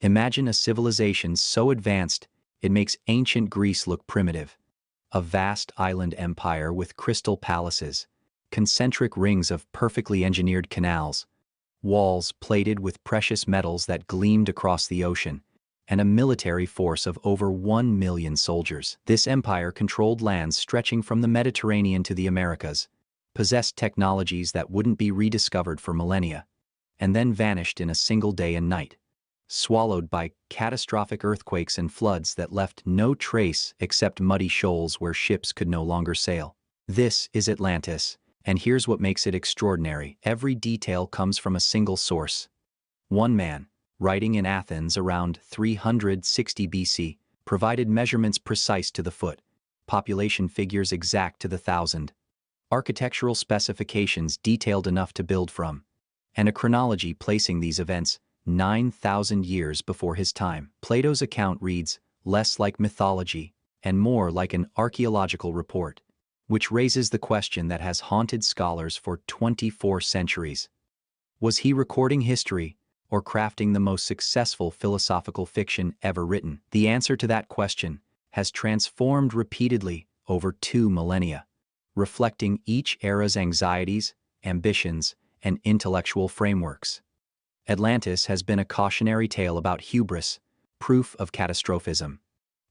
Imagine a civilization so advanced it makes ancient Greece look primitive. A vast island empire with crystal palaces, concentric rings of perfectly engineered canals, walls plated with precious metals that gleamed across the ocean, and a military force of over 1 million soldiers. This empire controlled lands stretching from the Mediterranean to the Americas, possessed technologies that wouldn't be rediscovered for millennia, and then vanished in a single day and night, swallowed by catastrophic earthquakes and floods that left no trace except muddy shoals where ships could no longer sail. This is Atlantis, and here's what makes it extraordinary. Every detail comes from a single source. One man, writing in Athens around 360 BC, provided measurements precise to the foot, population figures exact to the thousand, architectural specifications detailed enough to build from, and a chronology placing these events 9,000 years before his time. Plato's account reads less like mythology and more like an archaeological report, which raises the question that has haunted scholars for 24 centuries. Was he recording history or crafting the most successful philosophical fiction ever written? The answer to that question has transformed repeatedly over 2 millennia, reflecting each era's anxieties, ambitions, and intellectual frameworks. Atlantis has been a cautionary tale about hubris, proof of catastrophism,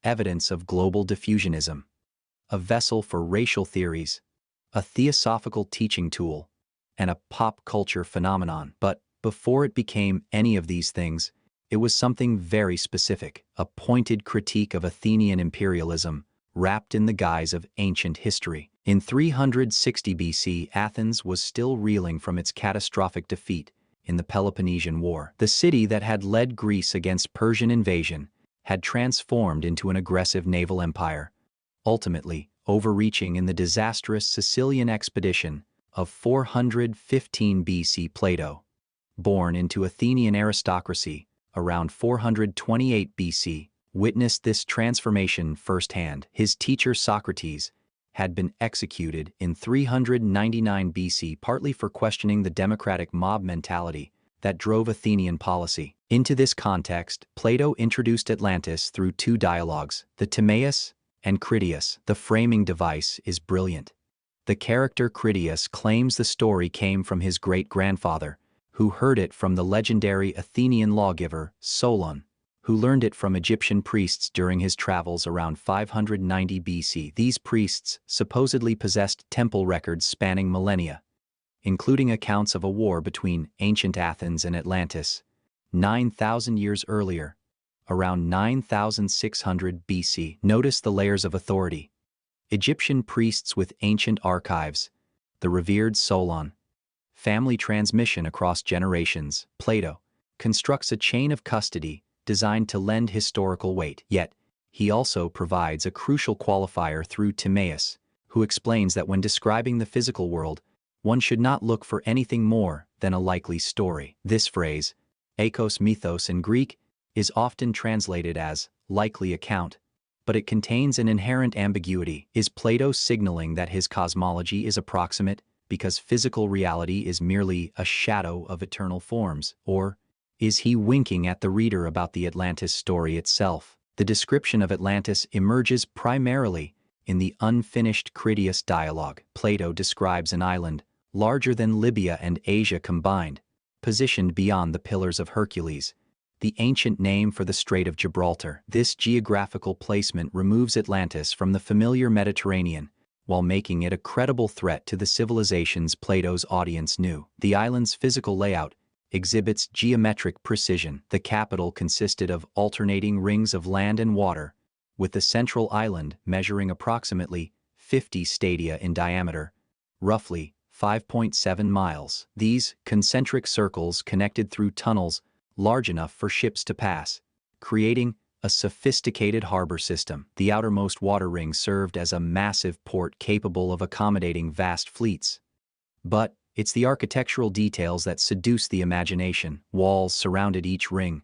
evidence of global diffusionism, a vessel for racial theories, a theosophical teaching tool, and a pop culture phenomenon. But before it became any of these things, it was something very specific, a pointed critique of Athenian imperialism, wrapped in the guise of ancient history. In 360 BC, Athens was still reeling from its catastrophic defeat in the Peloponnesian War. The city that had led Greece against Persian invasion had transformed into an aggressive naval empire, ultimately overreaching in the disastrous Sicilian expedition of 415 BC. Plato, born into Athenian aristocracy around 428 BC, witnessed this transformation firsthand. His teacher Socrates had been executed in 399 BC partly for questioning the democratic mob mentality that drove Athenian policy. Into this context, Plato introduced Atlantis through 2 dialogues, the Timaeus and Critias. The framing device is brilliant. The character Critias claims the story came from his great-grandfather, who heard it from the legendary Athenian lawgiver Solon, who learned it from Egyptian priests during his travels around 590 BC. These priests supposedly possessed temple records spanning millennia, including accounts of a war between ancient Athens and Atlantis 9,000 years earlier, around 9,600 BC. Notice the layers of authority. Egyptian priests with ancient archives, the revered Solon, family transmission across generations. Plato constructs a chain of custody designed to lend historical weight. Yet, he also provides a crucial qualifier through Timaeus, who explains that when describing the physical world, one should not look for anything more than a likely story. This phrase, eikos mythos in Greek, is often translated as likely account, but it contains an inherent ambiguity. Is Plato signaling that his cosmology is approximate because physical reality is merely a shadow of eternal forms, or is he winking at the reader about the Atlantis story itself? The description of Atlantis emerges primarily in the unfinished Critias dialogue. Plato describes an island larger than Libya and Asia combined, positioned beyond the Pillars of Hercules, the ancient name for the Strait of Gibraltar. This geographical placement removes Atlantis from the familiar Mediterranean, while making it a credible threat to the civilizations Plato's audience knew. The island's physical layout exhibits geometric precision. The capital consisted of alternating rings of land and water, with the central island measuring approximately 50 stadia in diameter, roughly 5.7 miles. These concentric circles connected through tunnels large enough for ships to pass, creating a sophisticated harbor system. The outermost water ring served as a massive port capable of accommodating vast fleets. But it's the architectural details that seduce the imagination. Walls surrounded each ring,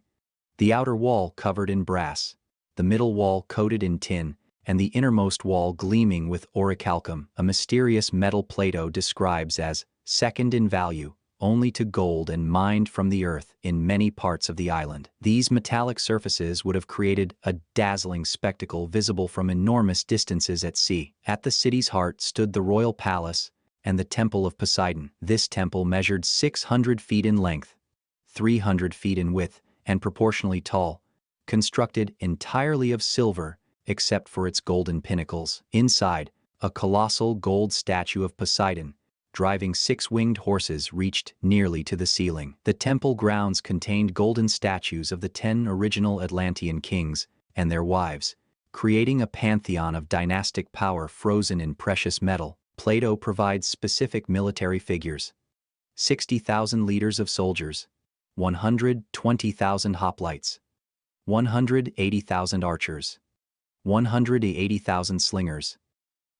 the outer wall covered in brass, the middle wall coated in tin, and the innermost wall gleaming with orichalcum, a mysterious metal Plato describes as second in value only to gold and mined from the earth in many parts of the island. These metallic surfaces would have created a dazzling spectacle visible from enormous distances at sea. At the city's heart stood the royal palace and the Temple of Poseidon. This temple measured 600 feet in length, 300 feet in width, and proportionally tall, constructed entirely of silver except for its golden pinnacles. Inside, a colossal gold statue of Poseidon, driving 6 winged horses, reached nearly to the ceiling. The temple grounds contained golden statues of the 10 original Atlantean kings and their wives, creating a pantheon of dynastic power frozen in precious metal. Plato provides specific military figures: 60,000 leaders of soldiers, 120,000 hoplites, 180,000 archers, 180,000 slingers,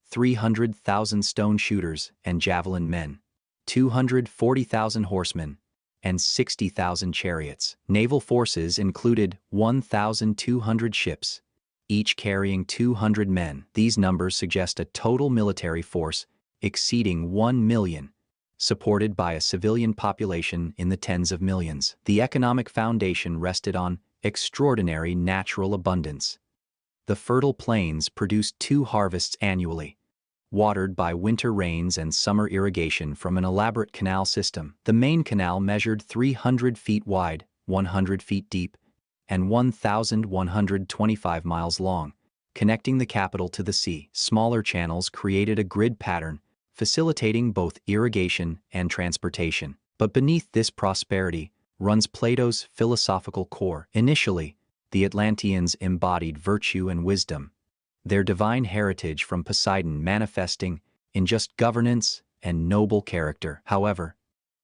300,000 stone shooters and javelin men, 240,000 horsemen, and 60,000 chariots. Naval forces included 1,200 ships, each carrying 200 men. These numbers suggest a total military force exceeding 1 million, supported by a civilian population in the tens of millions. The economic foundation rested on extraordinary natural abundance. The fertile plains produced 2 harvests annually, watered by winter rains and summer irrigation from an elaborate canal system. The main canal measured 300 feet wide, 100 feet deep, and 1,125 miles long, connecting the capital to the sea. Smaller channels created a grid pattern, facilitating both irrigation and transportation. But beneath this prosperity runs Plato's philosophical core. Initially, the Atlanteans embodied virtue and wisdom, their divine heritage from Poseidon manifesting in just governance and noble character. However,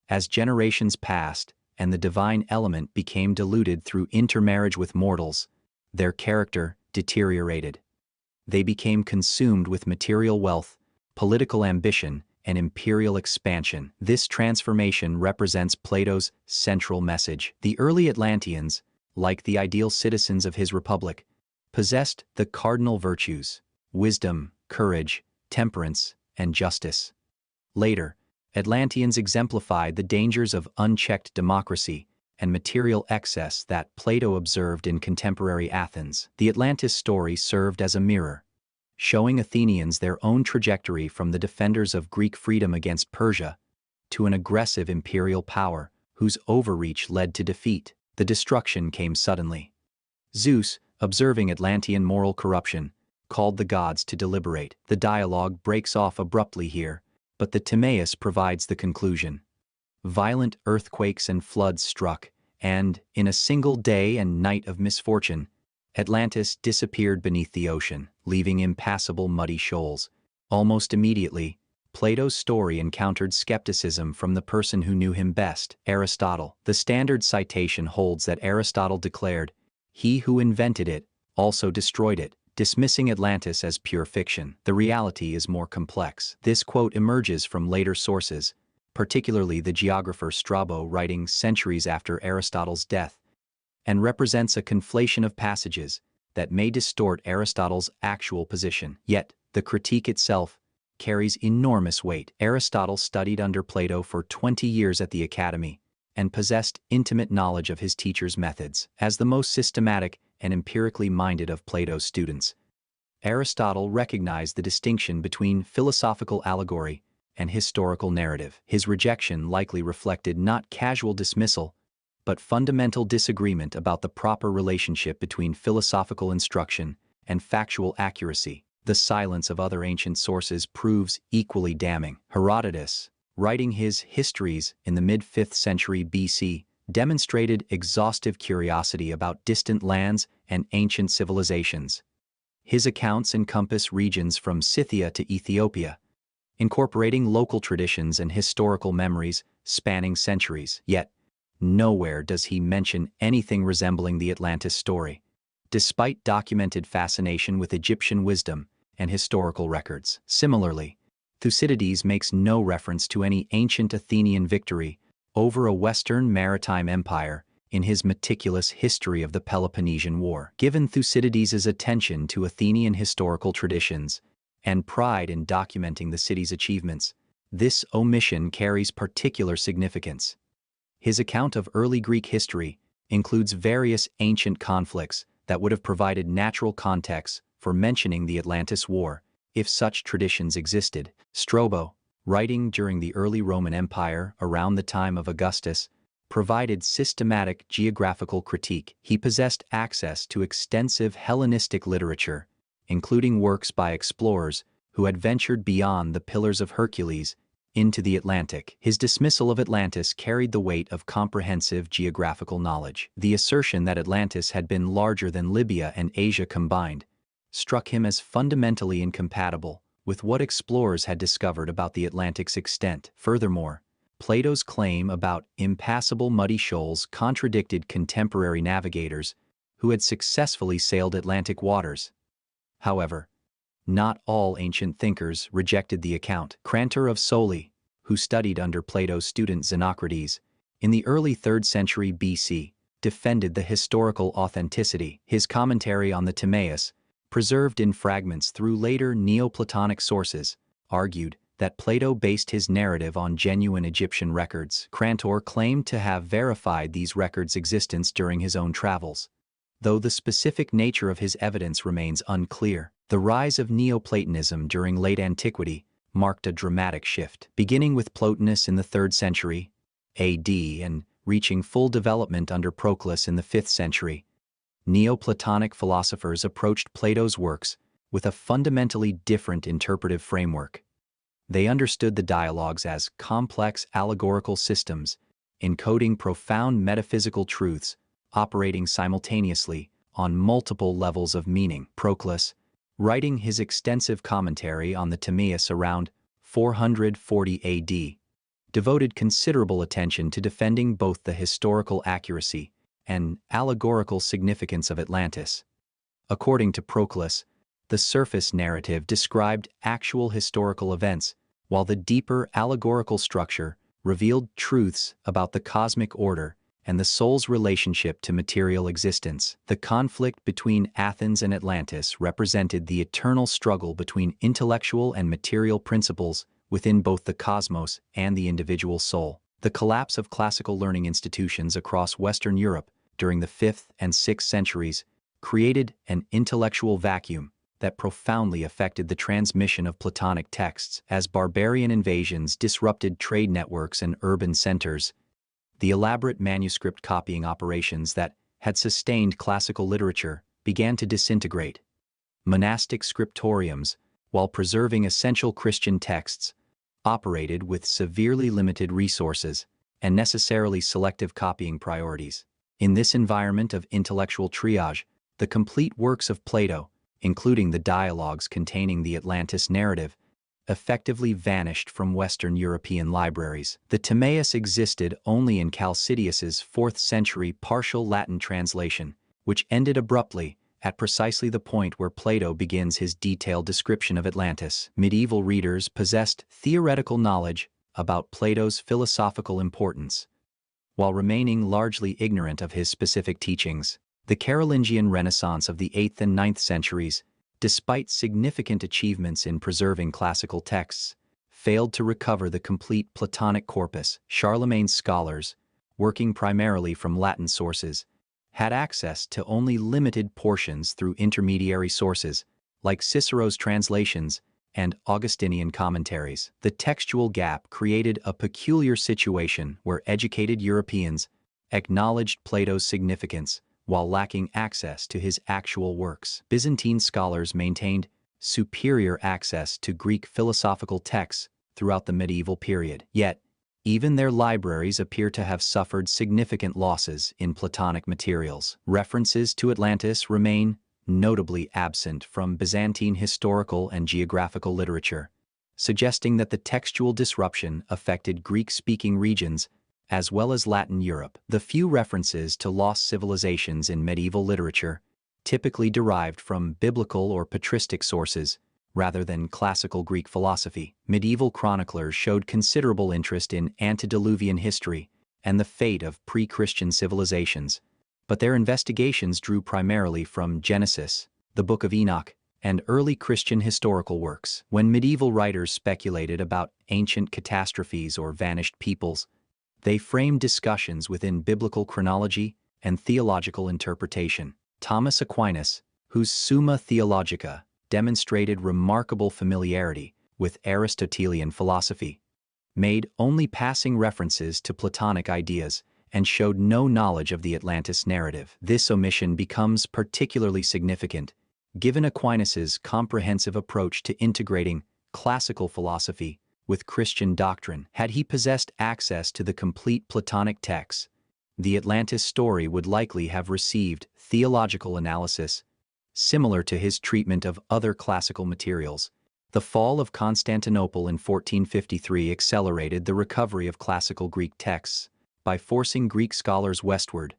as generations passed and the divine element became diluted through intermarriage with mortals, their character deteriorated. They became consumed with material wealth, political ambition, and imperial expansion. This transformation represents Plato's central message. The early Atlanteans, like the ideal citizens of his republic, possessed the cardinal virtues: wisdom, courage, temperance, and justice. Later, Atlanteans exemplified the dangers of unchecked democracy and material excess that Plato observed in contemporary Athens. The Atlantis story served as a mirror, showing Athenians their own trajectory from the defenders of Greek freedom against Persia to an aggressive imperial power whose overreach led to defeat. The destruction came suddenly. Zeus, observing Atlantean moral corruption, called the gods to deliberate. The dialogue breaks off abruptly here, but the Timaeus provides the conclusion. Violent earthquakes and floods struck, and, in a single day and night of misfortune, Atlantis disappeared beneath the ocean, leaving impassable muddy shoals. Almost immediately, Plato's story encountered skepticism from the person who knew him best, Aristotle. The standard citation holds that Aristotle declared, "He who invented it also destroyed it," dismissing Atlantis as pure fiction. The reality is more complex. This quote emerges from later sources, particularly the geographer Strabo writing centuries after Aristotle's death, and represents a conflation of passages that may distort Aristotle's actual position. Yet, the critique itself carries enormous weight. Aristotle studied under Plato for 20 years at the Academy and possessed intimate knowledge of his teacher's methods. As the most systematic and empirically minded of Plato's students, Aristotle recognized the distinction between philosophical allegory and historical narrative. His rejection likely reflected not casual dismissal, but fundamental disagreement about the proper relationship between philosophical instruction and factual accuracy. The silence of other ancient sources proves equally damning. Herodotus, writing his Histories in the mid-5th century BC, demonstrated exhaustive curiosity about distant lands and ancient civilizations. His accounts encompass regions from Scythia to Ethiopia, incorporating local traditions and historical memories spanning centuries. Yet, nowhere does he mention anything resembling the Atlantis story, despite documented fascination with Egyptian wisdom and historical records. Similarly, Thucydides makes no reference to any ancient Athenian victory over a Western maritime empire in his meticulous History of the Peloponnesian War. Given Thucydides's attention to Athenian historical traditions and pride in documenting the city's achievements, This omission carries particular significance. His account of early Greek history includes various ancient conflicts that would have provided natural context for mentioning the Atlantis War, if such traditions existed. Strabo, writing during the early Roman Empire around the time of Augustus, provided systematic geographical critique. He possessed access to extensive Hellenistic literature, including works by explorers who had ventured beyond the Pillars of Hercules into the Atlantic. His dismissal of Atlantis carried the weight of comprehensive geographical knowledge. The assertion that Atlantis had been larger than Libya and Asia combined struck him as fundamentally incompatible with what explorers had discovered about the Atlantic's extent. Furthermore, Plato's claim about impassable muddy shoals contradicted contemporary navigators who had successfully sailed Atlantic waters. However, not all ancient thinkers rejected the account. Crantor of Soli, who studied under Plato's student Xenocrates in the early 3rd century BC, defended the historical authenticity. His commentary on the Timaeus, preserved in fragments through later Neoplatonic sources, argued that Plato based his narrative on genuine Egyptian records. Crantor claimed to have verified these records' existence during his own travels, though the specific nature of his evidence remains unclear. The rise of Neoplatonism during late antiquity marked a dramatic shift. Beginning with Plotinus in the 3rd century AD and reaching full development under Proclus in the 5th century, Neoplatonic philosophers approached Plato's works with a fundamentally different interpretive framework. They understood the dialogues as complex allegorical systems, encoding profound metaphysical truths, operating simultaneously on multiple levels of meaning. Proclus, writing his extensive commentary on the Timaeus around 440 AD, devoted considerable attention to defending both the historical accuracy and allegorical significance of Atlantis. According to Proclus, the surface narrative described actual historical events, while the deeper allegorical structure revealed truths about the cosmic order and the soul's relationship to material existence. The conflict between Athens and Atlantis represented the eternal struggle between intellectual and material principles within both the cosmos and the individual soul. The collapse of classical learning institutions across Western Europe during the 5th and 6th centuries created an intellectual vacuum that profoundly affected the transmission of Platonic texts. As barbarian invasions disrupted trade networks and urban centers, the elaborate manuscript copying operations that had sustained classical literature began to disintegrate. Monastic scriptoriums, while preserving essential Christian texts, operated with severely limited resources and necessarily selective copying priorities. In this environment of intellectual triage, the complete works of Plato, including the dialogues containing the Atlantis narrative, effectively vanished from Western European libraries. The Timaeus existed only in Chalcidius's 4th century partial Latin translation, which ended abruptly at precisely the point where Plato begins his detailed description of Atlantis. Medieval readers possessed theoretical knowledge about Plato's philosophical importance, while remaining largely ignorant of his specific teachings. The Carolingian Renaissance of the 8th and 9th centuries, despite significant achievements in preserving classical texts, failed to recover the complete Platonic corpus. Charlemagne's scholars, working primarily from Latin sources, had access to only limited portions through intermediary sources, like Cicero's translations and Augustinian commentaries. The textual gap created a peculiar situation where educated Europeans acknowledged Plato's significance while lacking access to his actual works. Byzantine scholars maintained superior access to Greek philosophical texts throughout the medieval period. Yet, even their libraries appear to have suffered significant losses in Platonic materials. References to Atlantis remain notably absent from Byzantine historical and geographical literature, suggesting that the textual disruption affected Greek-speaking regions as well as Latin Europe. The few references to lost civilizations in medieval literature typically derived from biblical or patristic sources rather than classical Greek philosophy. Medieval chroniclers showed considerable interest in antediluvian history and the fate of pre-Christian civilizations, but their investigations drew primarily from Genesis, the Book of Enoch, and early Christian historical works. When medieval writers speculated about ancient catastrophes or vanished peoples, they framed discussions within biblical chronology and theological interpretation. Thomas Aquinas, whose Summa Theologica demonstrated remarkable familiarity with Aristotelian philosophy, made only passing references to Platonic ideas and showed no knowledge of the Atlantis narrative. This omission becomes particularly significant given Aquinas's comprehensive approach to integrating classical philosophy with Christian doctrine. Had he possessed access to the complete Platonic texts, the Atlantis story would likely have received theological analysis similar to his treatment of other classical materials. The fall of Constantinople in 1453 accelerated the recovery of classical Greek texts by forcing Greek scholars westward,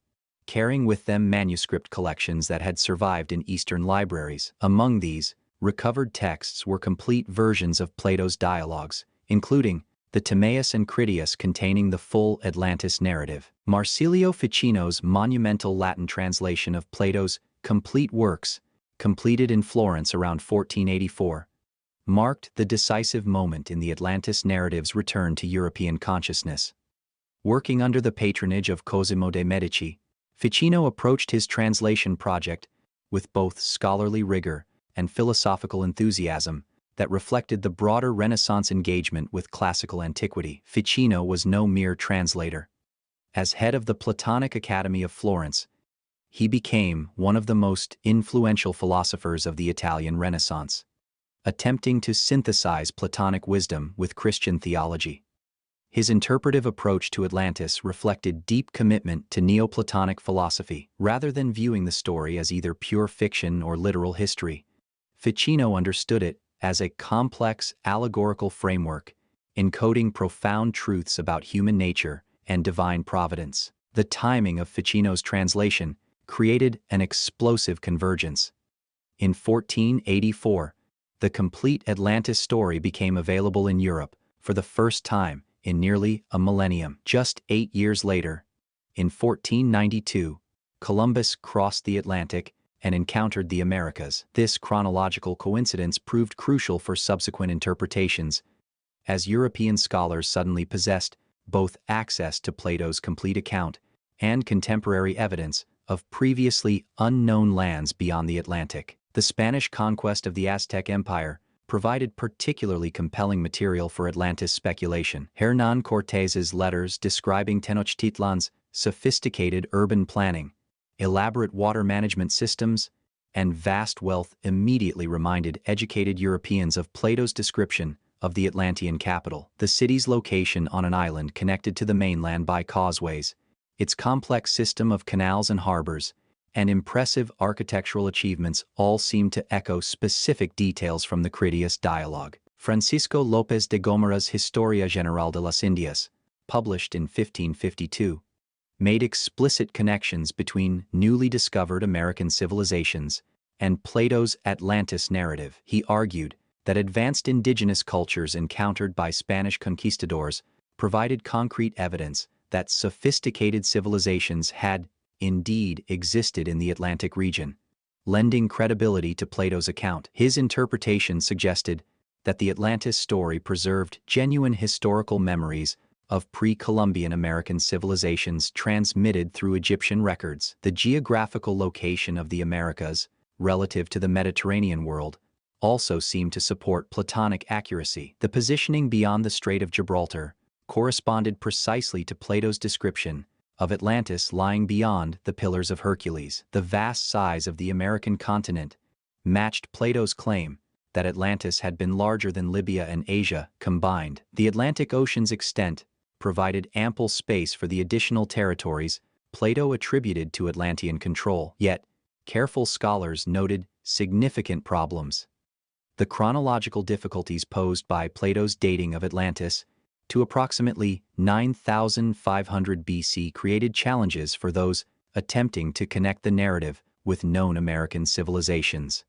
carrying with them manuscript collections that had survived in Eastern libraries. Among these, recovered texts were complete versions of Plato's dialogues, including the Timaeus and Critias containing the full Atlantis narrative. Marsilio Ficino's monumental Latin translation of Plato's complete works, completed in Florence around 1484, marked the decisive moment in the Atlantis narrative's return to European consciousness. Working under the patronage of Cosimo de' Medici, Ficino approached his translation project with both scholarly rigor and philosophical enthusiasm that reflected the broader Renaissance engagement with classical antiquity. Ficino was no mere translator. As head of the Platonic Academy of Florence, he became one of the most influential philosophers of the Italian Renaissance, attempting to synthesize Platonic wisdom with Christian theology. His interpretive approach to Atlantis reflected deep commitment to Neoplatonic philosophy. Rather than viewing the story as either pure fiction or literal history, Ficino understood it as a complex allegorical framework, encoding profound truths about human nature and divine providence. The timing of Ficino's translation created an explosive convergence. In 1484, the complete Atlantis story became available in Europe for the first time in nearly a millennium. Just 8 years later, in 1492, Columbus crossed the Atlantic and encountered the Americas. This chronological coincidence proved crucial for subsequent interpretations, as European scholars suddenly possessed both access to Plato's complete account and contemporary evidence of previously unknown lands beyond the Atlantic. The Spanish conquest of the Aztec Empire provided particularly compelling material for Atlantis speculation. Hernán Cortés's letters describing Tenochtitlan's sophisticated urban planning, elaborate water management systems, and vast wealth immediately reminded educated Europeans of Plato's description of the Atlantean capital. The city's location on an island connected to the mainland by causeways, its complex system of canals and harbors, and impressive architectural achievements all seem to echo specific details from the Critias dialogue. Francisco López de Gómara's Historia General de las Indias, published in 1552, made explicit connections between newly discovered American civilizations and Plato's Atlantis narrative. He argued that advanced indigenous cultures encountered by Spanish conquistadors provided concrete evidence that sophisticated civilizations had indeed existed in the Atlantic region, lending credibility to Plato's account. His interpretation suggested that the Atlantis story preserved genuine historical memories of pre-Columbian American civilizations transmitted through Egyptian records. The geographical location of the Americas, relative to the Mediterranean world, also seemed to support Platonic accuracy. The positioning beyond the Strait of Gibraltar corresponded precisely to Plato's description of Atlantis lying beyond the Pillars of Hercules. The vast size of the American continent matched Plato's claim that Atlantis had been larger than Libya and Asia combined. The Atlantic Ocean's extent provided ample space for the additional territories Plato attributed to Atlantean control. Yet, careful scholars noted significant problems. The chronological difficulties posed by Plato's dating of Atlantis to approximately 9,500 BC created challenges for those attempting to connect the narrative with known American civilizations.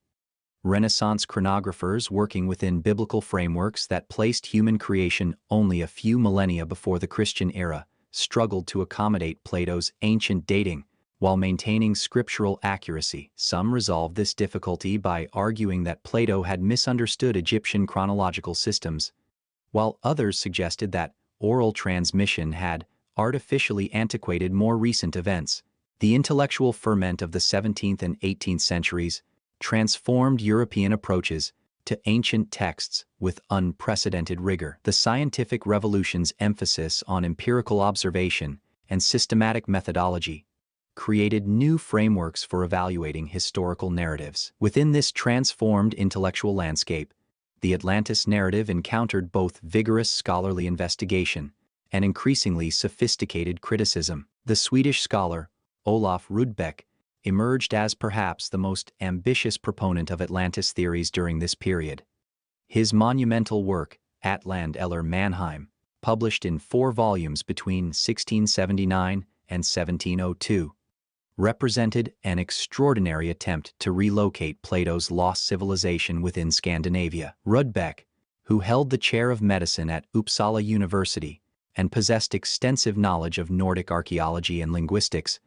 Renaissance chronographers working within biblical frameworks that placed human creation only a few millennia before the Christian era struggled to accommodate Plato's ancient dating while maintaining scriptural accuracy. Some resolved this difficulty by arguing that Plato had misunderstood Egyptian chronological systems, while others suggested that oral transmission had artificially antiquated more recent events. The intellectual ferment of the 17th and 18th centuries transformed European approaches to ancient texts with unprecedented rigor. The scientific revolution's emphasis on empirical observation and systematic methodology created new frameworks for evaluating historical narratives. Within this transformed intellectual landscape, the Atlantis narrative encountered both vigorous scholarly investigation and increasingly sophisticated criticism. The Swedish scholar Olof Rudbeck emerged as perhaps the most ambitious proponent of Atlantis theories during this period. His monumental work, Atland eller Mannheim, published in 4 volumes between 1679 and 1702, represented an extraordinary attempt to relocate Plato's lost civilization within Scandinavia. Rudbeck, who held the chair of medicine at Uppsala University and possessed extensive knowledge of Nordic archaeology and linguistics,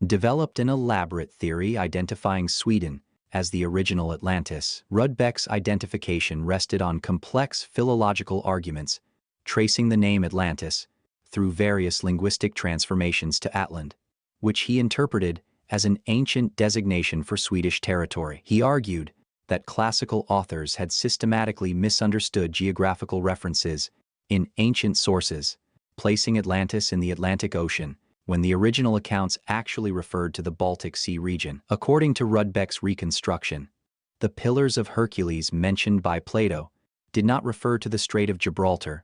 developed an elaborate theory identifying Sweden as the original Atlantis. Rudbeck's identification rested on complex philological arguments, tracing the name Atlantis through various linguistic transformations to Atland, which he interpreted as an ancient designation for Swedish territory. He argued that classical authors had systematically misunderstood geographical references in ancient sources, placing Atlantis in the Atlantic Ocean when the original accounts actually referred to the Baltic Sea region. According to Rudbeck's reconstruction, the Pillars of Hercules mentioned by Plato did not refer to the Strait of Gibraltar,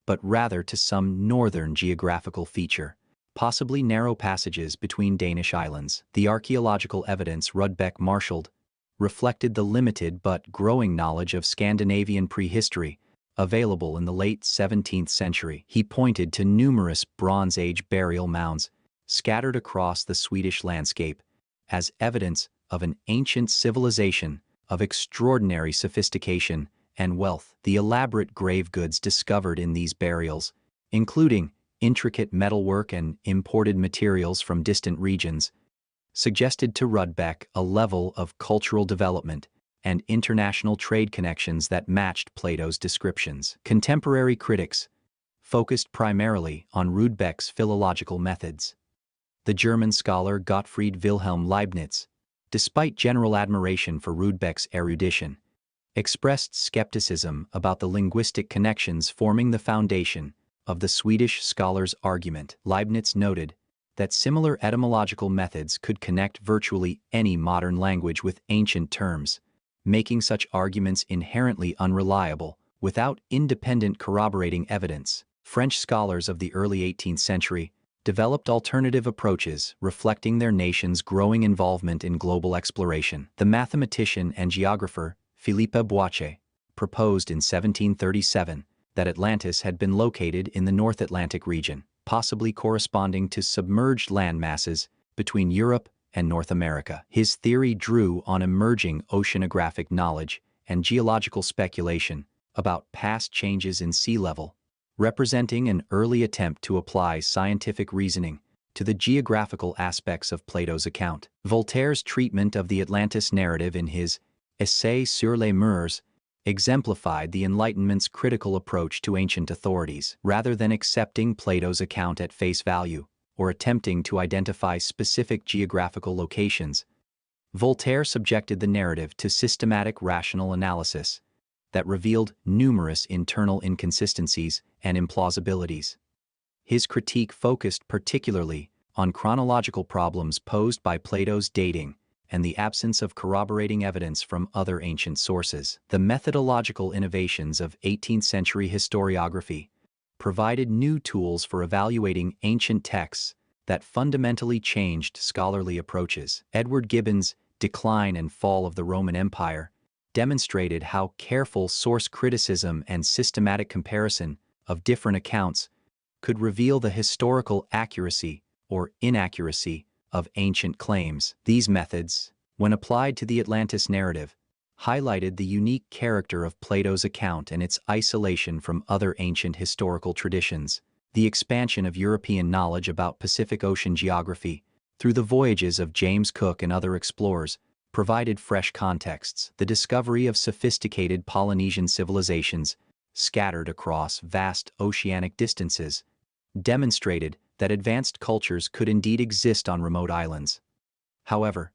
but rather to some northern geographical feature, possibly narrow passages between Danish islands. The archaeological evidence Rudbeck marshaled reflected the limited but growing knowledge of Scandinavian prehistory available in the late 17th century. He pointed to numerous Bronze Age burial mounds scattered across the Swedish landscape as evidence of an ancient civilization of extraordinary sophistication and wealth. The elaborate grave goods discovered in these burials, including intricate metalwork and imported materials from distant regions, suggested to Rudbeck a level of cultural development and international trade connections that matched Plato's descriptions. Contemporary critics focused primarily on Rudbeck's philological methods. The German scholar Gottfried Wilhelm Leibniz, despite general admiration for Rudbeck's erudition, expressed skepticism about the linguistic connections forming the foundation of the Swedish scholar's argument. Leibniz noted that similar etymological methods could connect virtually any modern language with ancient terms, making such arguments inherently unreliable without independent corroborating evidence. French scholars of the early 18th century developed alternative approaches reflecting their nation's growing involvement in global exploration. The mathematician and geographer Philippe Boitier proposed in 1737 that Atlantis had been located in the North Atlantic region, possibly corresponding to submerged land masses between Europe and North America. His theory drew on emerging oceanographic knowledge and geological speculation about past changes in sea level, representing an early attempt to apply scientific reasoning to the geographical aspects of Plato's account. Voltaire's treatment of the Atlantis narrative in his Essai sur les mœurs exemplified the Enlightenment's critical approach to ancient authorities. Rather than accepting Plato's account at face value or attempting to identify specific geographical locations, Voltaire subjected the narrative to systematic rational analysis that revealed numerous internal inconsistencies and implausibilities. His critique focused particularly on chronological problems posed by Plato's dating and the absence of corroborating evidence from other ancient sources. The methodological innovations of 18th-century historiography provided new tools for evaluating ancient texts that fundamentally changed scholarly approaches. Edward Gibbon's Decline and Fall of the Roman Empire demonstrated how careful source criticism and systematic comparison of different accounts could reveal the historical accuracy or inaccuracy of ancient claims. These methods, when applied to the Atlantis narrative, highlighted the unique character of Plato's account and its isolation from other ancient historical traditions. The expansion of European knowledge about Pacific Ocean geography through the voyages of James Cook and other explorers, provided fresh contexts. The discovery of sophisticated Polynesian civilizations, scattered across vast oceanic distances, demonstrated that advanced cultures could indeed exist on remote islands. However,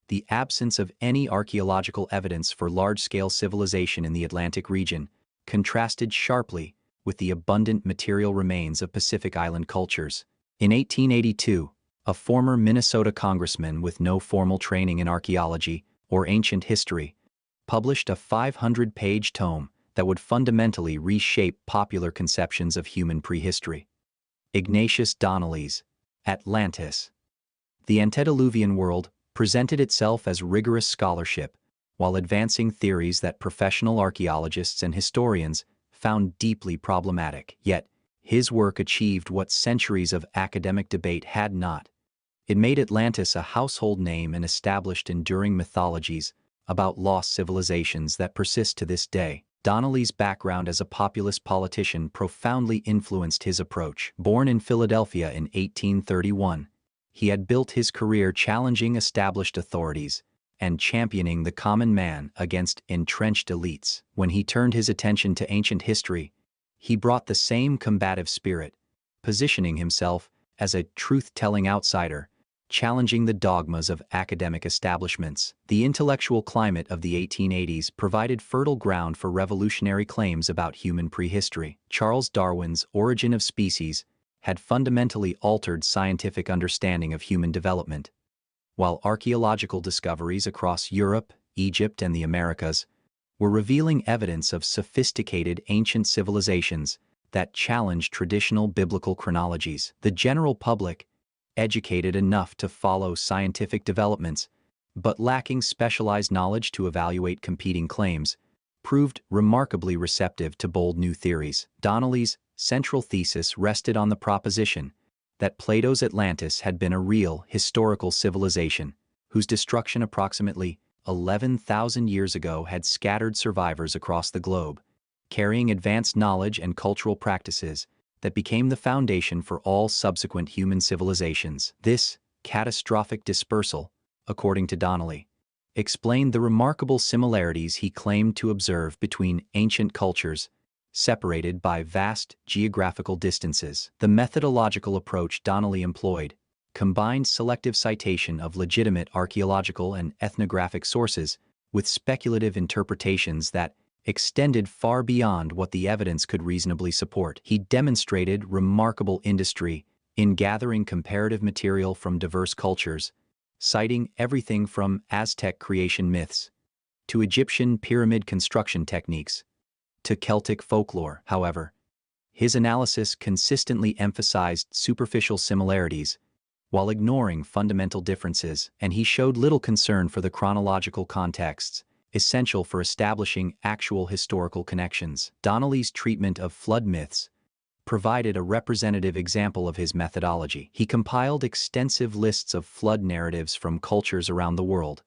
the absence of any archaeological evidence for large-scale civilization in the Atlantic region contrasted sharply with the abundant material remains of Pacific Island cultures. In 1882, a former Minnesota congressman with no formal training in archaeology or ancient history published a 500-page tome that would fundamentally reshape popular conceptions of human prehistory. Ignatius Donnelly's Atlantis. The antediluvian world presented itself as rigorous scholarship, while advancing theories that professional archaeologists and historians found deeply problematic. Yet, his work achieved what centuries of academic debate had not. It made Atlantis a household name and established enduring mythologies about lost civilizations that persist to this day. Donnelly's background as a populist politician profoundly influenced his approach. Born in Philadelphia in 1831, he had built his career challenging established authorities and championing the common man against entrenched elites. When he turned his attention to ancient history, he brought the same combative spirit, positioning himself as a truth-telling outsider, challenging the dogmas of academic establishments. The intellectual climate of the 1880s provided fertile ground for revolutionary claims about human prehistory. Charles Darwin's Origin of Species had fundamentally altered scientific understanding of human development, while archaeological discoveries across Europe, Egypt, and the Americas were revealing evidence of sophisticated ancient civilizations that challenged traditional biblical chronologies. The general public, educated enough to follow scientific developments, but lacking specialized knowledge to evaluate competing claims, proved remarkably receptive to bold new theories. Donnelly's central thesis rested on the proposition that Plato's Atlantis had been a real, historical civilization, whose destruction approximately 11,000 years ago had scattered survivors across the globe, carrying advanced knowledge and cultural practices that became the foundation for all subsequent human civilizations. This catastrophic dispersal, according to Donnelly, explained the remarkable similarities he claimed to observe between ancient cultures, separated by vast geographical distances. The methodological approach Donnelly employed combined selective citation of legitimate archaeological and ethnographic sources with speculative interpretations that extended far beyond what the evidence could reasonably support. He demonstrated remarkable industry in gathering comparative material from diverse cultures, citing everything from Aztec creation myths to Egyptian pyramid construction techniques to Celtic folklore. However, his analysis consistently emphasized superficial similarities while ignoring fundamental differences, and he showed little concern for the chronological contexts essential for establishing actual historical connections. Donnelly's treatment of flood myths provided a representative example of his methodology. He compiled extensive lists of flood narratives from cultures around the world,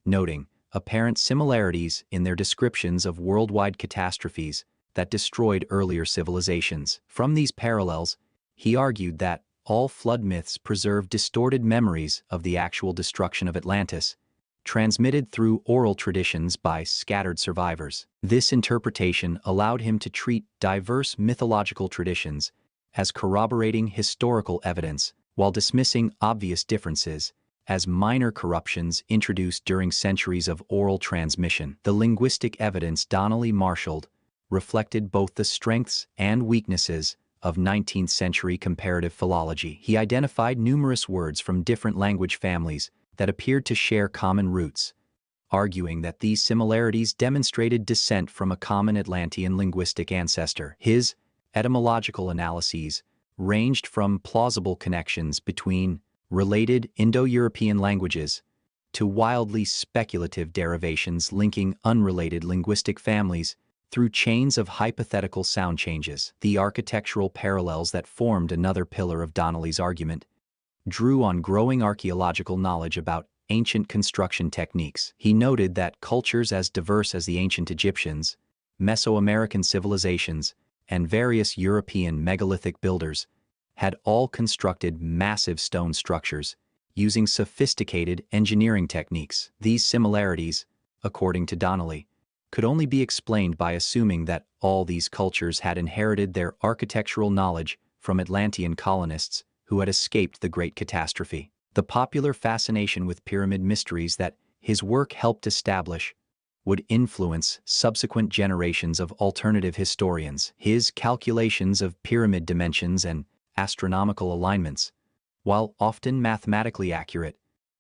noting apparent similarities in their descriptions of worldwide catastrophes that destroyed earlier civilizations. From these parallels, he argued that all flood myths preserve distorted memories of the actual destruction of Atlantis, transmitted through oral traditions by scattered survivors. This interpretation allowed him to treat diverse mythological traditions as corroborating historical evidence while dismissing obvious differences as minor corruptions introduced during centuries of oral transmission. The linguistic evidence Donnelly marshaled reflected both the strengths and weaknesses of 19th-century comparative philology. He identified numerous words from different language families that appeared to share common roots, arguing that these similarities demonstrated descent from a common Atlantean linguistic ancestor. His etymological analyses ranged from plausible connections between related Indo-European languages to wildly speculative derivations linking unrelated linguistic families through chains of hypothetical sound changes. The architectural parallels that formed another pillar of Donnelly's argument drew on growing archaeological knowledge about ancient construction techniques. He noted that cultures as diverse as the ancient Egyptians, Mesoamerican civilizations, and various European megalithic builders had all constructed massive stone structures using sophisticated engineering techniques. These similarities, according to Donnelly, could only be explained by assuming that all these cultures had inherited their architectural knowledge from Atlantean colonists who had escaped the Great Catastrophe. The popular fascination with pyramid mysteries that his work helped establish would influence subsequent generations of alternative historians. His calculations of pyramid dimensions and astronomical alignments, while often mathematically accurate,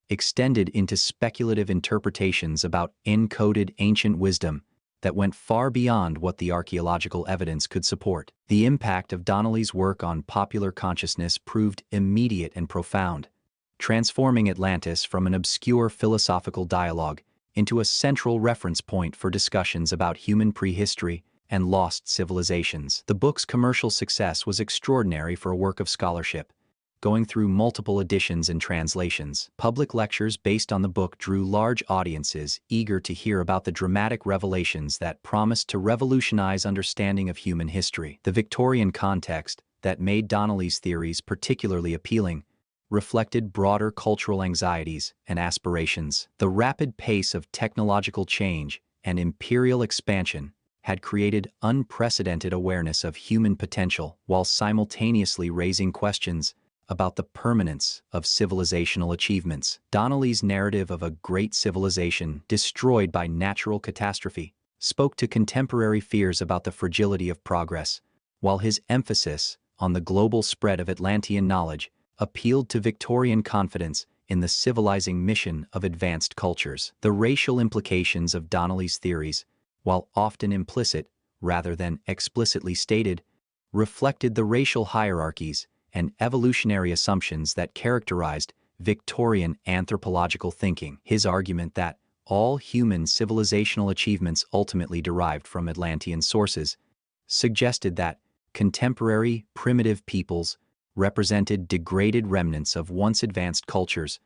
extended into speculative interpretations about encoded ancient wisdom that went far beyond what the archaeological evidence could support. The impact of Donnelly's work on popular consciousness proved immediate and profound, transforming Atlantis from an obscure philosophical dialogue into a central reference point for discussions about human prehistory and lost civilizations. The book's commercial success was extraordinary for a work of scholarship, going through multiple editions and translations. Public lectures based on the book drew large audiences eager to hear about the dramatic revelations that promised to revolutionize understanding of human history. The Victorian context that made Donnelly's theories particularly appealing reflected broader cultural anxieties and aspirations. The rapid pace of technological change and imperial expansion had created unprecedented awareness of human potential while simultaneously raising questions about the permanence of civilizational achievements. Donnelly's narrative of a great civilization destroyed by natural catastrophe spoke to contemporary fears about the fragility of progress, while his emphasis on the global spread of Atlantean knowledge appealed to Victorian confidence in the civilizing mission of advanced cultures. The racial implications of Donnelly's theories, while often implicit rather than explicitly stated, reflected the racial hierarchies and evolutionary assumptions that characterized Victorian anthropological thinking. His argument that all human civilizational achievements ultimately derived from Atlantean sources suggested that contemporary primitive peoples represented degraded remnants of once advanced cultures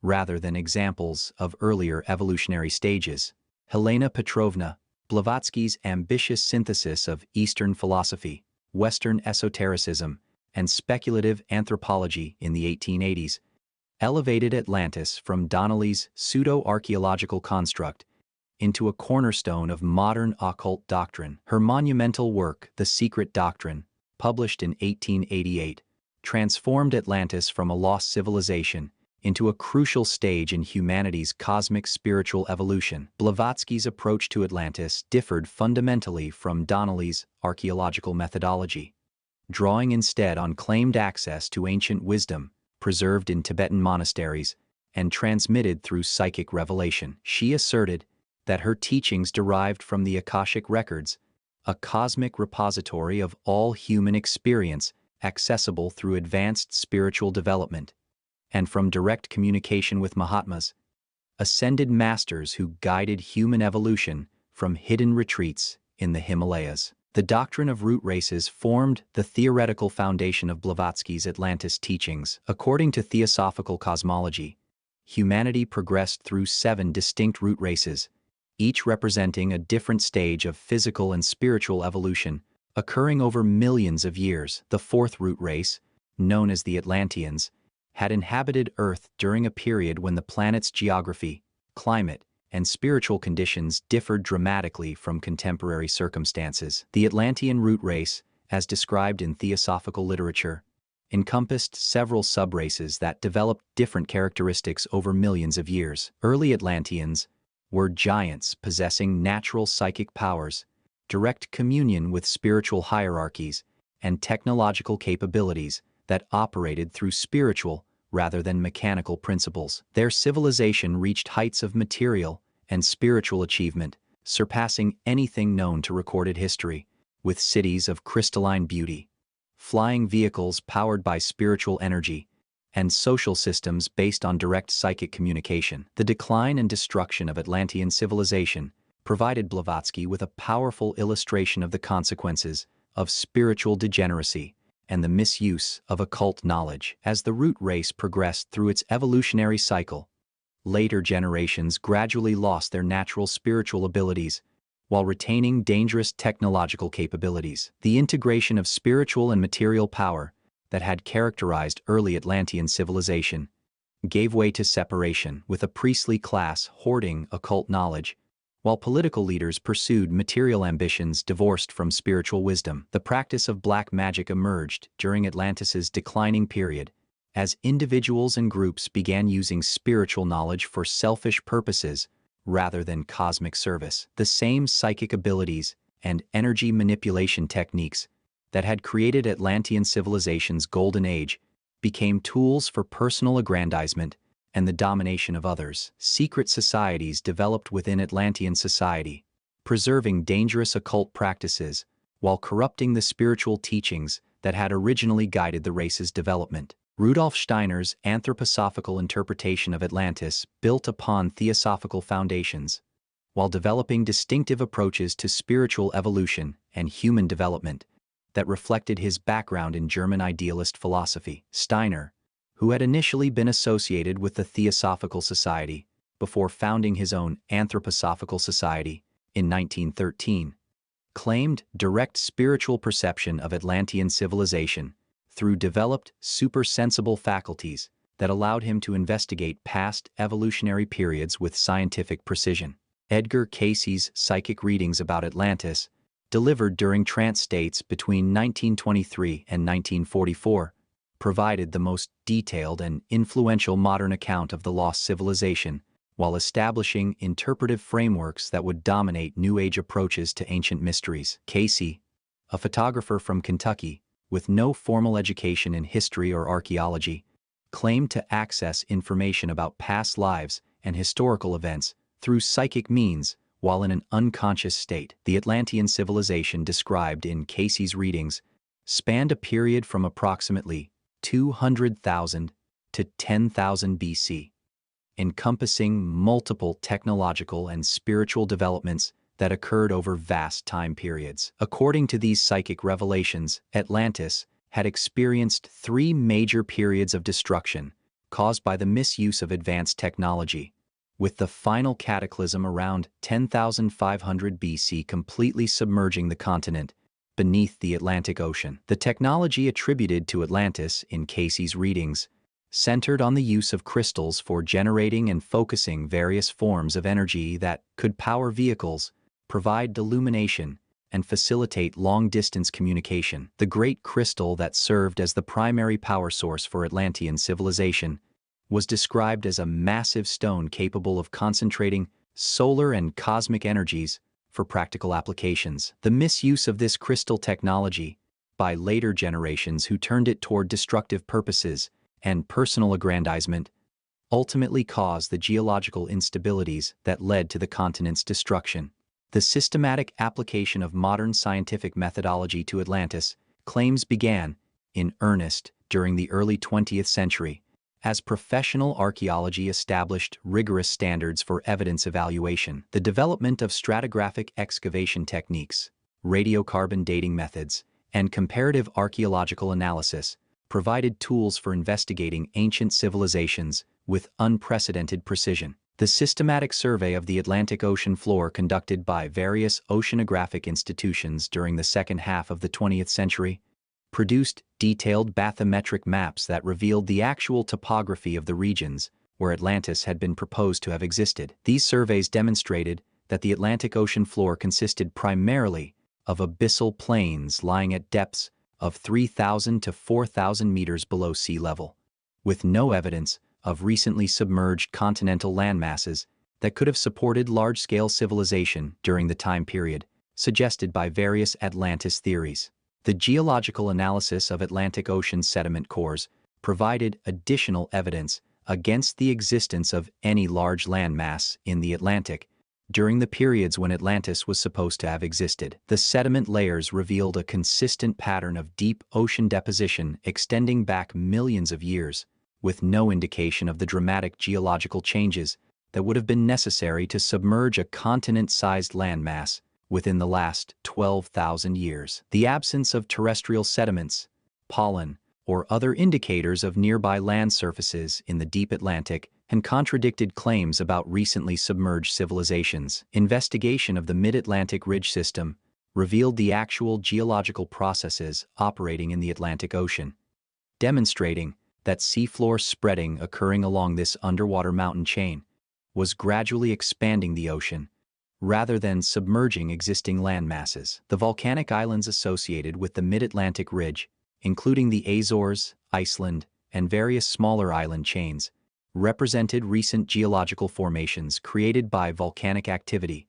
rather than examples of earlier evolutionary stages. Helena Petrovna Blavatsky's ambitious synthesis of Eastern philosophy, Western esotericism, and speculative anthropology in the 1880s elevated Atlantis from Donnelly's pseudo-archaeological construct into a cornerstone of modern occult doctrine. Her monumental work, The Secret Doctrine, published in 1888, transformed Atlantis from a lost civilization into a crucial stage in humanity's cosmic spiritual evolution. Blavatsky's approach to Atlantis differed fundamentally from Donnelly's archaeological methodology, drawing instead on claimed access to ancient wisdom preserved in Tibetan monasteries and transmitted through psychic revelation. She asserted that her teachings derived from the Akashic records, a cosmic repository of all human experience accessible through advanced spiritual development, and from direct communication with Mahatmas, ascended masters who guided human evolution from hidden retreats in the Himalayas. The doctrine of root races formed the theoretical foundation of Blavatsky's Atlantis teachings. According to Theosophical cosmology, humanity progressed through 7 distinct root races, each representing a different stage of physical and spiritual evolution, occurring over millions of years. The 4th root race, known as the Atlanteans, had inhabited Earth during a period when the planet's geography, climate, and spiritual conditions differed dramatically from contemporary circumstances. The Atlantean root race, as described in theosophical literature, encompassed several subraces that developed different characteristics over millions of years. Early Atlanteans were giants possessing natural psychic powers, direct communion with spiritual hierarchies, and technological capabilities that operated through spiritual rather than mechanical principles. Their civilization reached heights of material and spiritual achievement, surpassing anything known to recorded history, with cities of crystalline beauty, flying vehicles powered by spiritual energy, and social systems based on direct psychic communication. The decline and destruction of Atlantean civilization provided Blavatsky with a powerful illustration of the consequences of spiritual degeneracy and the misuse of occult knowledge. As the root race progressed through its evolutionary cycle, later generations gradually lost their natural spiritual abilities while retaining dangerous technological capabilities. The integration of spiritual and material power that had characterized early Atlantean civilization gave way to separation, with a priestly class hoarding occult knowledge, while political leaders pursued material ambitions divorced from spiritual wisdom. The practice of black magic emerged during Atlantis's declining period, as individuals and groups began using spiritual knowledge for selfish purposes rather than cosmic service. The same psychic abilities and energy manipulation techniques that had created Atlantean civilization's golden age became tools for personal aggrandizement and the domination of others. Secret societies developed within Atlantean society, preserving dangerous occult practices while corrupting the spiritual teachings that had originally guided the race's development. Rudolf Steiner's anthroposophical interpretation of Atlantis built upon theosophical foundations, while developing distinctive approaches to spiritual evolution and human development that reflected his background in German idealist philosophy. Steiner, who had initially been associated with the Theosophical Society before founding his own Anthroposophical Society in 1913, claimed direct spiritual perception of Atlantean civilization through developed supersensible faculties that allowed him to investigate past evolutionary periods with scientific precision. Edgar Cayce's psychic readings about Atlantis, delivered during trance states between 1923 and 1944, provided the most detailed and influential modern account of the lost civilization, while establishing interpretive frameworks that would dominate New Age approaches to ancient mysteries. Cayce, a photographer from Kentucky, with no formal education in history or archaeology, claimed to access information about past lives and historical events through psychic means while in an unconscious state. The Atlantean civilization described in Cayce's readings spanned a period from approximately 200,000 to 10,000 BC, encompassing multiple technological and spiritual developments that occurred over vast time periods. According to these psychic revelations, Atlantis had experienced three major periods of destruction caused by the misuse of advanced technology, with the final cataclysm around 10,500 BC completely submerging the continent beneath the Atlantic Ocean. The technology attributed to Atlantis in Cayce's readings centered on the use of crystals for generating and focusing various forms of energy that could power vehicles, provide illumination, and facilitate long-distance communication. The great crystal that served as the primary power source for Atlantean civilization was described as a massive stone capable of concentrating solar and cosmic energies for practical applications. The misuse of this crystal technology by later generations who turned it toward destructive purposes and personal aggrandizement ultimately caused the geological instabilities that led to the continent's destruction. The systematic application of modern scientific methodology to Atlantis claims began in earnest during the early 20th century, as professional archaeology established rigorous standards for evidence evaluation. The development of stratigraphic excavation techniques, radiocarbon dating methods, and comparative archaeological analysis provided tools for investigating ancient civilizations with unprecedented precision. The systematic survey of the Atlantic Ocean floor conducted by various oceanographic institutions during the second half of the 20th century produced detailed bathymetric maps that revealed the actual topography of the regions where Atlantis had been proposed to have existed. These surveys demonstrated that the Atlantic Ocean floor consisted primarily of abyssal plains lying at depths of 3,000 to 4,000 meters below sea level, with no evidence of recently submerged continental landmasses that could have supported large-scale civilization during the time period suggested by various Atlantis theories. The geological analysis of Atlantic Ocean sediment cores provided additional evidence against the existence of any large landmass in the Atlantic during the periods when Atlantis was supposed to have existed. The sediment layers revealed a consistent pattern of deep ocean deposition extending back millions of years, with no indication of the dramatic geological changes that would have been necessary to submerge a continent-sized landmass within the last 12,000 years. The absence of terrestrial sediments, pollen, or other indicators of nearby land surfaces in the deep Atlantic and contradicted claims about recently submerged civilizations. Investigation of the mid-Atlantic ridge system revealed the actual geological processes operating in the Atlantic Ocean, demonstrating that seafloor spreading occurring along this underwater mountain chain was gradually expanding the ocean, rather than submerging existing land masses. The volcanic islands associated with the mid-Atlantic ridge, including the Azores, Iceland, and various smaller island chains, represented recent geological formations created by volcanic activity,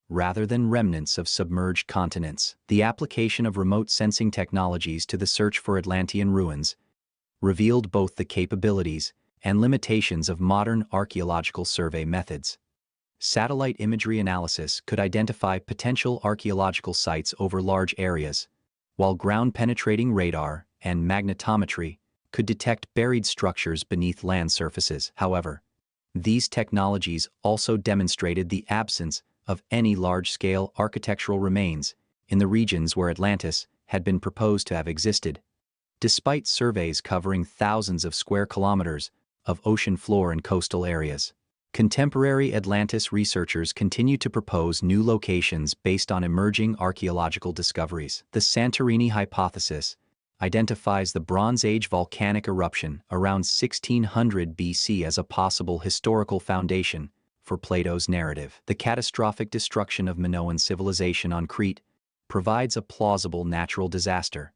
rather than remnants of submerged continents. The application of remote sensing technologies to the search for Atlantean ruins revealed both the capabilities and limitations of modern archaeological survey methods. Satellite imagery analysis could identify potential archaeological sites over large areas, while ground-penetrating radar and magnetometry could detect buried structures beneath land surfaces. However, these technologies also demonstrated the absence of any large-scale architectural remains in the regions where Atlantis had been proposed to have existed. Despite surveys covering thousands of square kilometers of ocean floor and coastal areas, contemporary Atlantis researchers continue to propose new locations based on emerging archaeological discoveries. The Santorini hypothesis identifies the Bronze Age volcanic eruption around 1600 BC as a possible historical foundation for Plato's narrative. The catastrophic destruction of Minoan civilization on Crete provides a plausible natural disaster.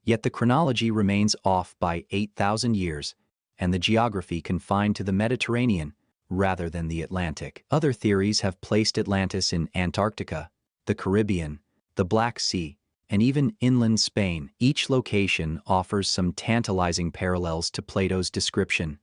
Yet the chronology remains off by 8,000 years, and the geography confined to the Mediterranean rather than the Atlantic. Other theories have placed Atlantis in Antarctica, the Caribbean, the Black Sea, and even inland Spain. Each location offers some tantalizing parallels to Plato's description,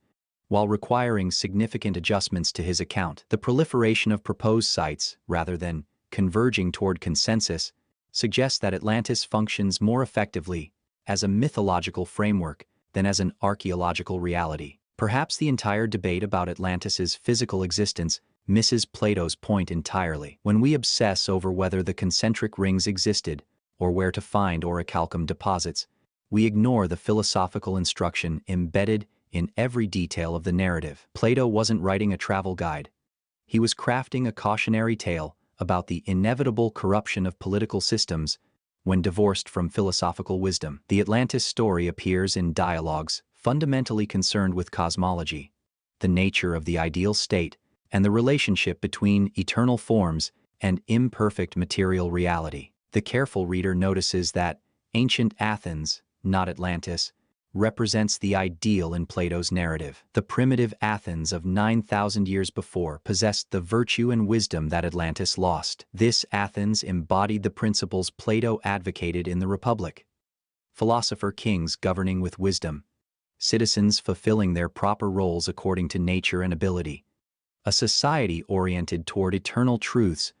while requiring significant adjustments to his account. The proliferation of proposed sites, rather than converging toward consensus, suggests that Atlantis functions more effectively as a mythological framework than as an archaeological reality. Perhaps the entire debate about Atlantis's physical existence misses Plato's point entirely. When we obsess over whether the concentric rings existed or where to find orichalcum deposits, we ignore the philosophical instruction embedded in every detail of the narrative. Plato wasn't writing a travel guide. He was crafting a cautionary tale about the inevitable corruption of political systems when divorced from philosophical wisdom. The Atlantis story appears in dialogues fundamentally concerned with cosmology, the nature of the ideal state, and the relationship between eternal forms and imperfect material reality. The careful reader notices that ancient Athens, not Atlantis, represents the ideal in Plato's narrative. The primitive Athens of 9,000 years before possessed the virtue and wisdom that Atlantis lost. This Athens embodied the principles Plato advocated in the Republic: philosopher kings governing with wisdom, citizens fulfilling their proper roles according to nature and ability, a society oriented toward eternal truths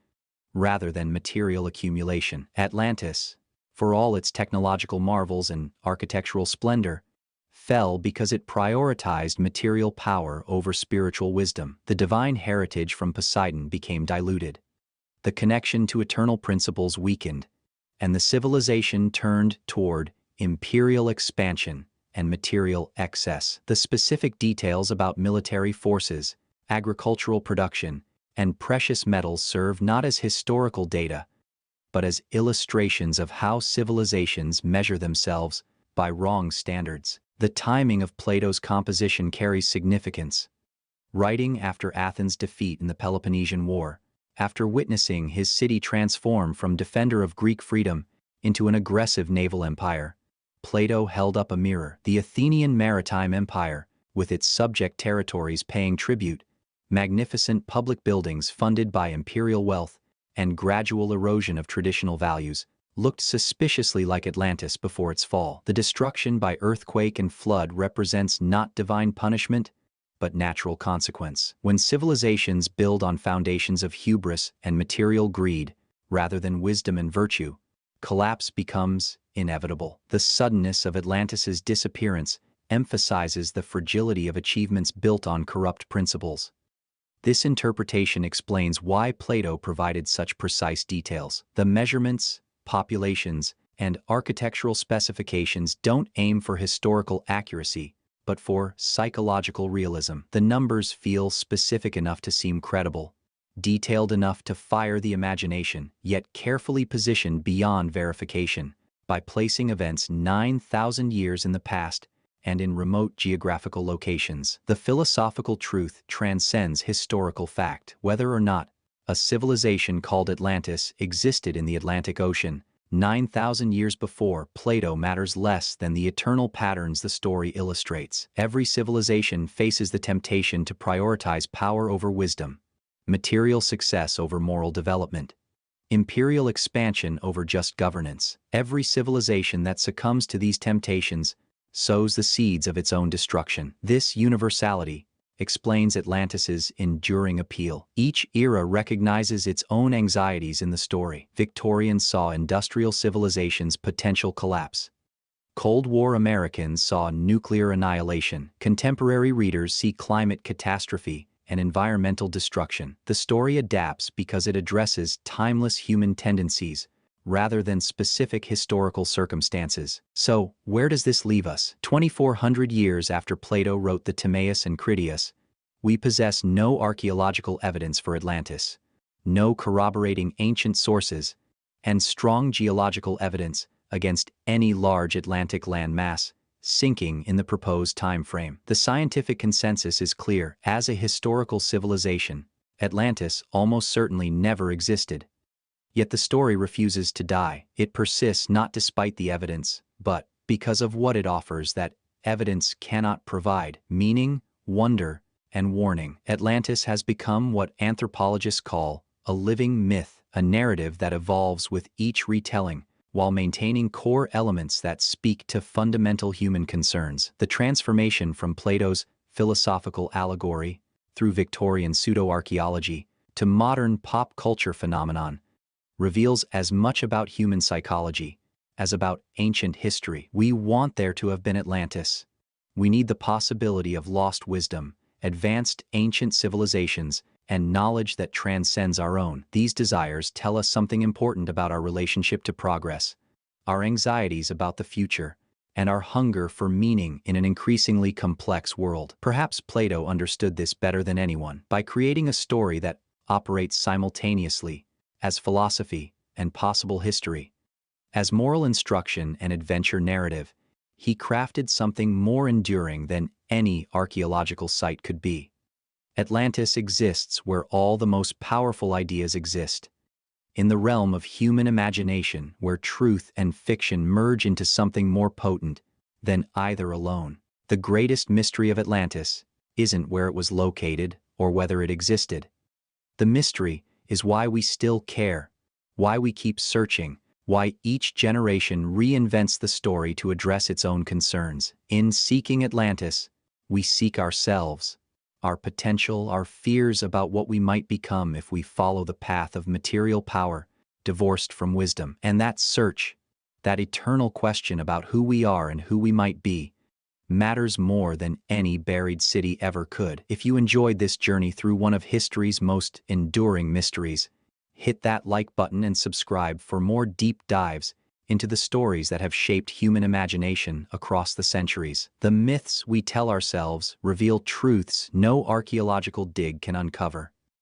rather than material accumulation. Atlantis, for all its technological marvels and architectural splendor, fell because it prioritized material power over spiritual wisdom. The divine heritage from Poseidon became diluted. The connection to eternal principles weakened, and the civilization turned toward imperial expansion and material excess. The specific details about military forces, agricultural production, and precious metals serve not as historical data, but as illustrations of how civilizations measure themselves by wrong standards. The timing of Plato's composition carries significance. Writing after Athens' defeat in the Peloponnesian War, after witnessing his city transform from defender of Greek freedom into an aggressive naval empire, Plato held up a mirror. The Athenian maritime empire, with its subject territories paying tribute, magnificent public buildings funded by imperial wealth, and gradual erosion of traditional values, looked suspiciously like Atlantis before its fall. The destruction by earthquake and flood represents not divine punishment, but natural consequence. When civilizations build on foundations of hubris and material greed, rather than wisdom and virtue, collapse becomes inevitable. The suddenness of Atlantis's disappearance emphasizes the fragility of achievements built on corrupt principles. This interpretation explains why Plato provided such precise details. The measurements, populations, and architectural specifications don't aim for historical accuracy, but for psychological realism. The numbers feel specific enough to seem credible, detailed enough to fire the imagination, yet carefully positioned beyond verification. By placing events 9,000 years in the past and in remote geographical locations. The philosophical truth transcends historical fact. Whether or not a civilization called Atlantis existed in the Atlantic Ocean 9,000 years before Plato matters less than the eternal patterns the story illustrates. Every civilization faces the temptation to prioritize power over wisdom, material success over moral development, imperial expansion over just governance. Every civilization that succumbs to these temptations sows the seeds of its own destruction. This universality explains Atlantis's enduring appeal. Each era recognizes its own anxieties in the story. Victorians saw industrial civilization's potential collapse. Cold War Americans saw nuclear annihilation. Contemporary readers see climate catastrophe and environmental destruction. The story adapts because it addresses timeless human tendencies rather than specific historical circumstances. So, where does this leave us? 2,400 years after Plato wrote the Timaeus and Critias, we possess no archaeological evidence for Atlantis, no corroborating ancient sources, and strong geological evidence against any large Atlantic landmass sinking in the proposed time frame. The scientific consensus is clear. As a historical civilization, Atlantis almost certainly never existed. Yet the story refuses to die. It persists not despite the evidence, but because of what it offers that evidence cannot provide: meaning, wonder, and warning. Atlantis has become what anthropologists call a living myth, a narrative that evolves with each retelling, while maintaining core elements that speak to fundamental human concerns. The transformation from Plato's philosophical allegory through Victorian pseudoarchaeology to modern pop culture phenomenon reveals as much about human psychology as about ancient history. We want there to have been Atlantis. We need the possibility of lost wisdom, advanced ancient civilizations, and knowledge that transcends our own. These desires tell us something important about our relationship to progress, our anxieties about the future, and our hunger for meaning in an increasingly complex world. Perhaps Plato understood this better than anyone. By creating a story that operates simultaneously as philosophy and possible history, as moral instruction and adventure narrative, he crafted something more enduring than any archaeological site could be. Atlantis exists where all the most powerful ideas exist, in the realm of human imagination, where truth and fiction merge into something more potent than either alone. The greatest mystery of Atlantis isn't where it was located or whether it existed. The mystery is why we still care, why we keep searching, why each generation reinvents the story to address its own concerns. In seeking Atlantis, we seek ourselves, our potential, our fears about what we might become if we follow the path of material power, divorced from wisdom. And that search, that eternal question about who we are and who we might be, matters more than any buried city ever could. If you enjoyed this journey through one of history's most enduring mysteries, hit that like button and subscribe for more deep dives into the stories that have shaped human imagination across the centuries. The myths we tell ourselves reveal truths no archaeological dig can uncover.